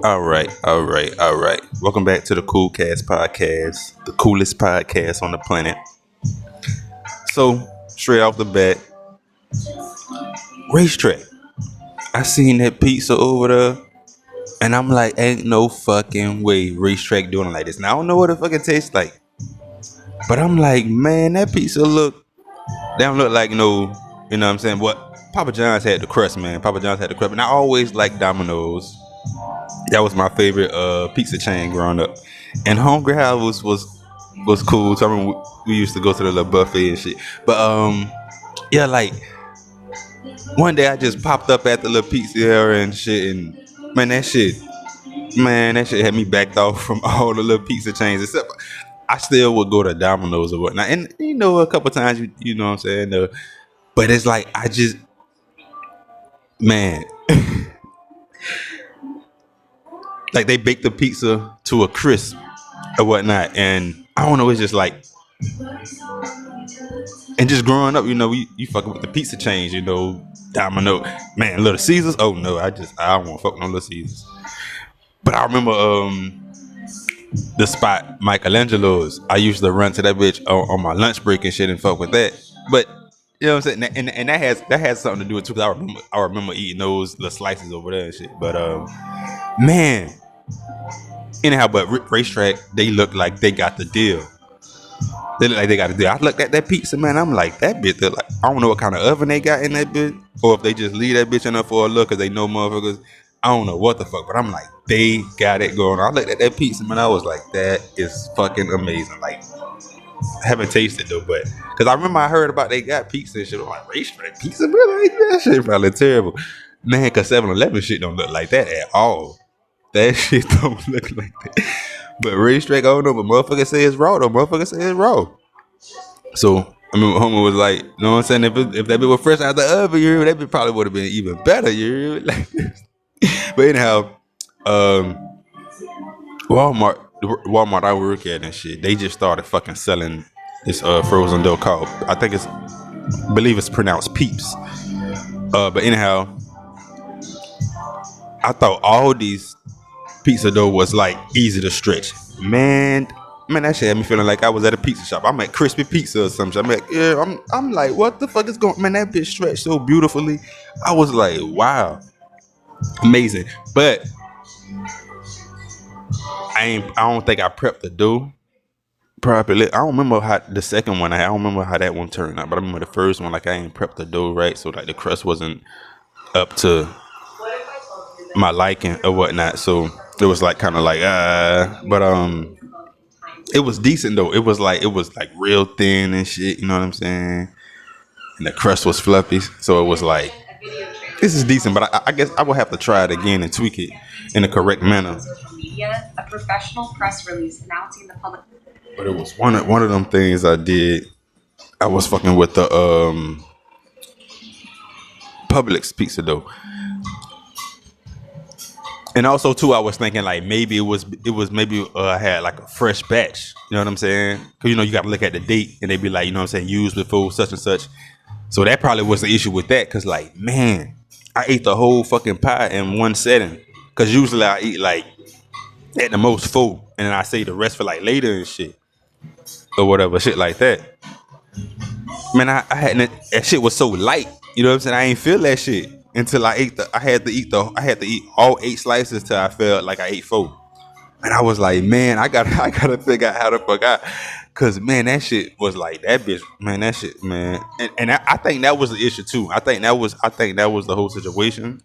All right. Welcome back to the Cool Cast Podcast, the coolest podcast on the planet. So, straight off the bat, racetrack. I seen that pizza over there, and I'm like, ain't no fucking way racetrack doing it like this. Now, I don't know what it fucking tastes like, but I'm like, man, that pizza they don't look like no, you know what I'm saying? What Papa John's had the crust, man. Papa John's had the crust, and I always liked Domino's. That was my favorite pizza chain growing up. And Hungry House was cool. So I remember we used to go to the little buffet and shit. But yeah, like one day I just popped up at the little pizza area and shit, and man, that shit had me backed off from all the little pizza chains. Except I still would go to Domino's or whatnot, and a couple times you know what I'm saying. But it's like man. Like they bake the pizza to a crisp or whatnot, and I don't know. It's just like, and just growing up, you fucking with the pizza chains, Domino, man, Little Caesars. Oh no, I don't want to fuck no Little Caesars. But I remember the spot Michelangelo's. I used to run to that bitch on my lunch break and shit and fuck with that. But you know what I'm saying, and that has something to do with it too. 'Cause I remember eating those little slices over there and shit. But man. Anyhow, but racetrack, they look like they got the deal. They look like they got the deal. I looked at that pizza, man. I'm like, that bitch. Like, I don't know what kind of oven they got in that bitch, or if they just leave that bitch in there for a look because they know motherfuckers. I don't know what the fuck, but I'm like, they got it going on. I looked at that pizza, man. I was like, that is fucking amazing. Like, I haven't tasted though, but because I remember I heard about they got pizza and shit. I'm like, racetrack pizza, bro? Like, that shit probably terrible, man. Because 7-Eleven shit don't look like that at all. That shit don't look like that. But racetrack, I don't know, but motherfuckers say it's raw though. Motherfuckers say it's raw. So I mean, Homer was like, you know what I'm saying? If that bit was fresh out the oven, that bit probably would have been even better. Like, but anyhow, Walmart I work at and shit, they just started fucking selling this frozen dough called, I believe it's pronounced Peeps. But anyhow, I thought all these pizza dough was like easy to stretch. Man, that shit had me feeling like I was at a pizza shop. I'm at Crispy Pizza or something. I'm like, yeah, I'm like, what the fuck is going? Man, that bitch stretched so beautifully. I was like, wow, amazing. But I don't think I prepped the dough properly. I don't remember how the second one. I don't remember how that one turned out. But I remember the first one. Like I ain't prepped the dough right, so like the crust wasn't up to my liking or whatnot. So it was like kind of like but it was decent though. It was like real thin and shit, you know what I'm saying? And the crust was fluffy, so it was like, this is decent, but I guess I will have to try it again and tweak it in the correct manner. A professional press release announcing the public. But it was one of them things I did. I was fucking with the Publix pizza dough. And also too, I was thinking like maybe it was maybe I had like a fresh batch. You know what I'm saying? Because you got to look at the date and they be like, you know what I'm saying, used before such and such. So that probably was the issue with that. Because like, man, I ate the whole fucking pie in one setting. Because usually I eat like at the most 4, and then I save the rest for like later and shit or whatever, shit like that. Man, I had that shit was so light. You know what I'm saying? I ain't feel that shit until I had to eat all 8 slices till I felt like I ate 4. And I was like, man, I gotta figure out how the fuck out. Cause man, that shit was like that bitch, man, that shit, man. And I think that was the issue too. I think that was the whole situation.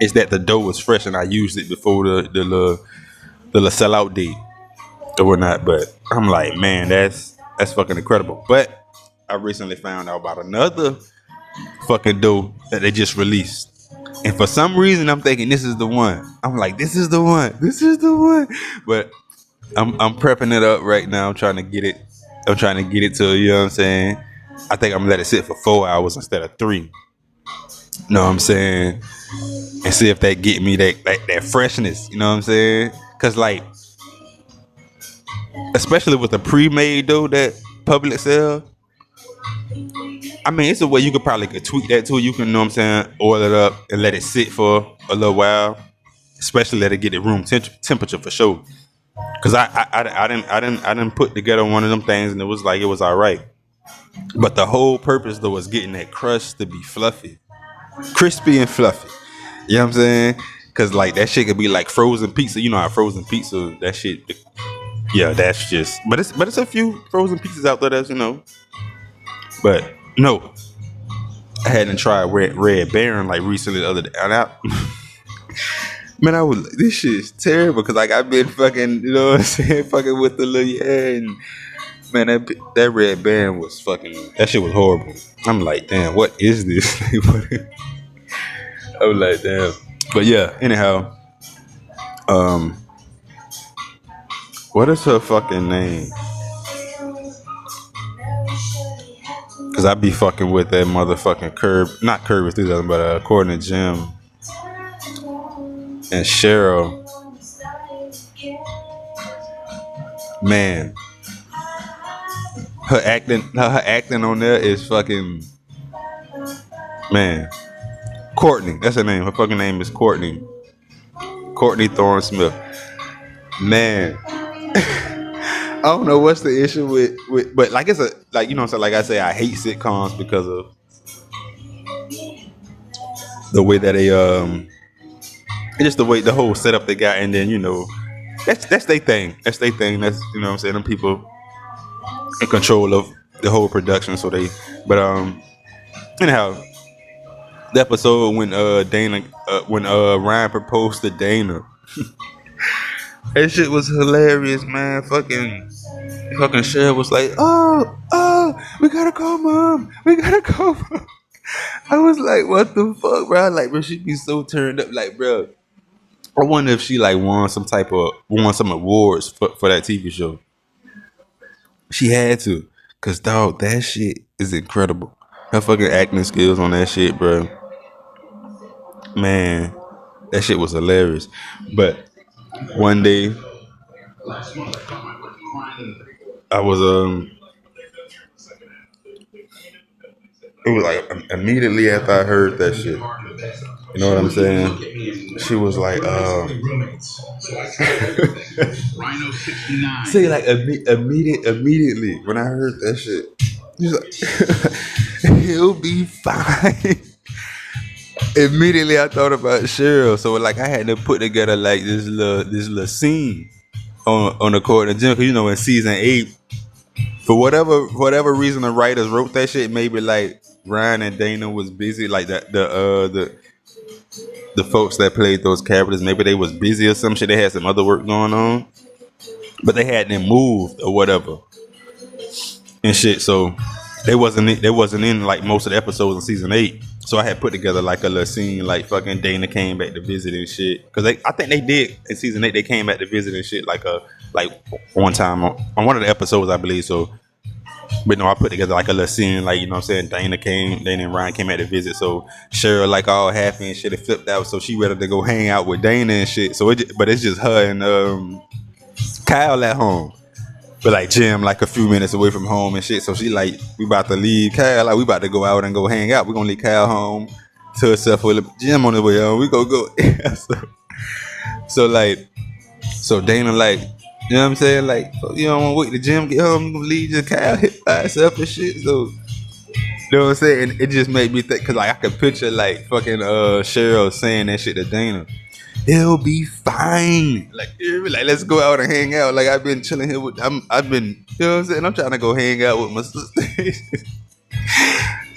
Is that the dough was fresh and I used it before the little sellout date or whatnot. But I'm like, man, that's fucking incredible. But I recently found out about another fucking dough that they just released, and for some reason I'm thinking this is the one. I'm like, this is the one, but I'm prepping it up right now. I'm trying to get it to, you know what I'm saying, I think I'm gonna let it sit for 4 hours instead of 3, you know what I'm saying, and see if that get me that freshness, you know what I'm saying, because like especially with the pre-made dough that Publix sell, I mean, it's a way you could probably tweak that too. You can, know what I'm saying, oil it up and let it sit for a little while. especially let it get the room temperature for sure. Cause I didn't put together one of them things and it was all right. But the whole purpose though was getting that crust to be fluffy, crispy and fluffy. You know what I'm saying? Cause like that shit could be like frozen pizza. You know how frozen pizza that shit. Yeah, that's just. But it's a few frozen pizzas out there that's But no, I hadn't tried Red Baron like recently the other day. Man, I was this shit is terrible because like I've been fucking, you know what I'm saying, fucking with the little and man that Red Baron was fucking that shit was horrible. I'm like, damn, what is this? I was like, damn. But yeah, anyhow, what is her fucking name? Cause I be fucking with that motherfucking not Curb 3000, but according to Jim and Cheryl. Man, her acting on there is fucking man. Courtney, that's her name. Her fucking name is Courtney Thorne Smith. Man, I don't know what's the issue with but like it's a like you know what I'm saying, like I say I hate sitcoms because of the way that they just the whole setup they got, and then that's their thing. That's their thing. That's you know what I'm saying, them people in control of the whole production. So they anyhow, the episode when Ryan proposed to Dana. That shit was hilarious, man. Fucking Cheryl was like, oh, we gotta call mom. I was like, what the fuck, bro? Like, bro, she be so turned up. Like, bro, I wonder if she like won some awards for that TV show. She had to, cause dog, that shit is incredible. Her fucking acting skills on that shit, bro. Man, that shit was hilarious. But one day, I was it was like immediately after I heard that shit. You know what I'm saying? She was like, say like immediately when I heard that shit, she's like, he'll be fine. Immediately I thought about Cheryl, so like I had to put together like this little scene on the court of Jim, because in season 8, for whatever reason the writers wrote that shit, maybe like Ryan and Dana was busy, like the folks that played those characters, maybe they was busy or some shit. They had some other work going on, but they had them moved or whatever and shit. So they wasn't in like most of the episodes in season 8. So I had put together like a little scene, like fucking Dana came back to visit and shit. Because I think they did in season 8. They came back to visit and shit like one time on one of the episodes, I believe. So, but no, I put together like a little scene, like you know what I'm saying. Dana and Ryan came back to visit. So Cheryl like all happy and shit. It flipped out. So she ready to go hang out with Dana and shit. So but it's just her and Kyle at home. But like Jim, like a few minutes away from home and shit. So she like, we about to leave Kyle. Like we about to go out and go hang out. We're gonna leave Kyle home to herself with Jim on the way home. We go. So Dana like, you know what I'm saying? Like, you don't want to wait till Jim get home. You gonna leave just Kyle hit by herself and shit. So you know what I'm saying? And it just made me think, cause like I could picture like fucking Cheryl saying that shit to Dana. He'll be fine. Like let's go out and hang out. Like I've been chilling here I've been, you know what I'm saying? I'm trying to go hang out with my sister.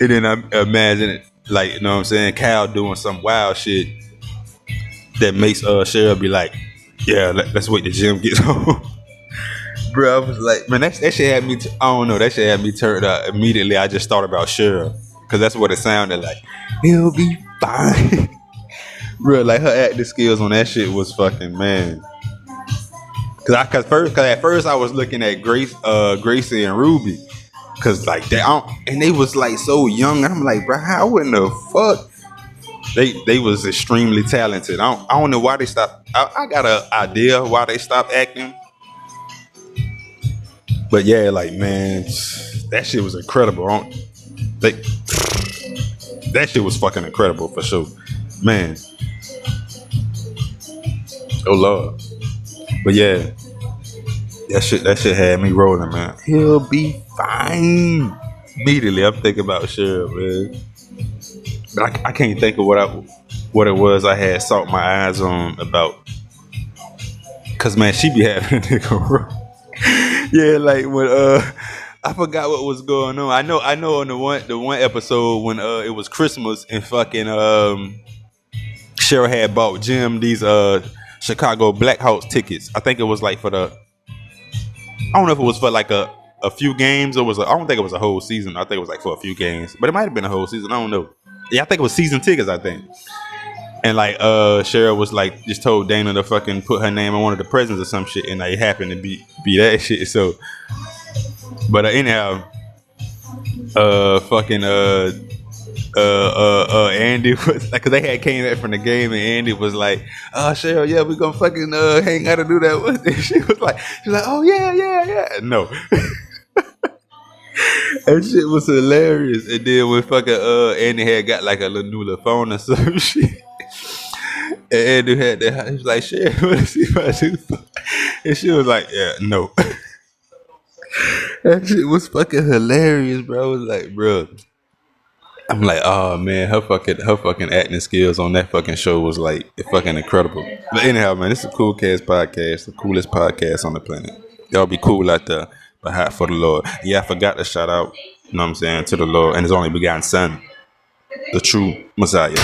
And then I imagine it, like, you know what I'm saying, Cal doing some wild shit that makes Cheryl be like, yeah, let's wait till Jim gets home. Bro, I was like, man, that shit had me, I don't know, that shit had me turned up. Immediately I just thought about Cheryl, because that's what it sounded like. He'll be fine. Bro, like her acting skills on that shit was fucking, man. Cause at first I was looking at Gracie and Ruby, cause like and they was like so young, and I'm like, bro, how in the fuck they was extremely talented. I don't know why they stopped. I got an idea why they stopped acting, but yeah, like man, that shit was incredible. That shit was fucking incredible for sure, man. Oh Lord. But yeah, that shit had me rolling, man. He'll be fine. Immediately, I'm thinking about Cheryl, man. But I can't think of what it was I had sought my eyes on about. Cause man, she be having a nigga roll. Yeah, like when I forgot what was going on. I know on the one episode when it was Christmas and fucking Cheryl had bought Jim these Chicago Blackhawks tickets. I think it was like for the I don't know if it was for like a few games or I don't think it was a whole season. I think it was like for a few games. But it might have been a whole season. I don't know. Yeah, I think it was season tickets, I think. And like Cheryl was like just told Dana to fucking put her name on one of the presents or some shit and like, it happened to be that shit. So but anyhow, fucking Andy was like, cause they had came back from the game and Andy was like, Cheryl, yeah, we gonna fucking hang out and do that one. And she was like, oh yeah. No. That shit was hilarious. And then when fucking Andy had got like a little phone or some shit. And Andy had that, he was like, Cheryl, what is he about to do? And she was like, yeah, no. That shit was fucking hilarious, bro. I was like, bro. I'm like, oh man, her fucking acting skills on that fucking show was like fucking incredible. But anyhow, man, this is a cool cast podcast, the coolest podcast on the planet. Y'all be cool out there, but hot for the Lord. Yeah, I forgot to shout out, you know what I'm saying, to the Lord and His only begotten Son, the true Messiah.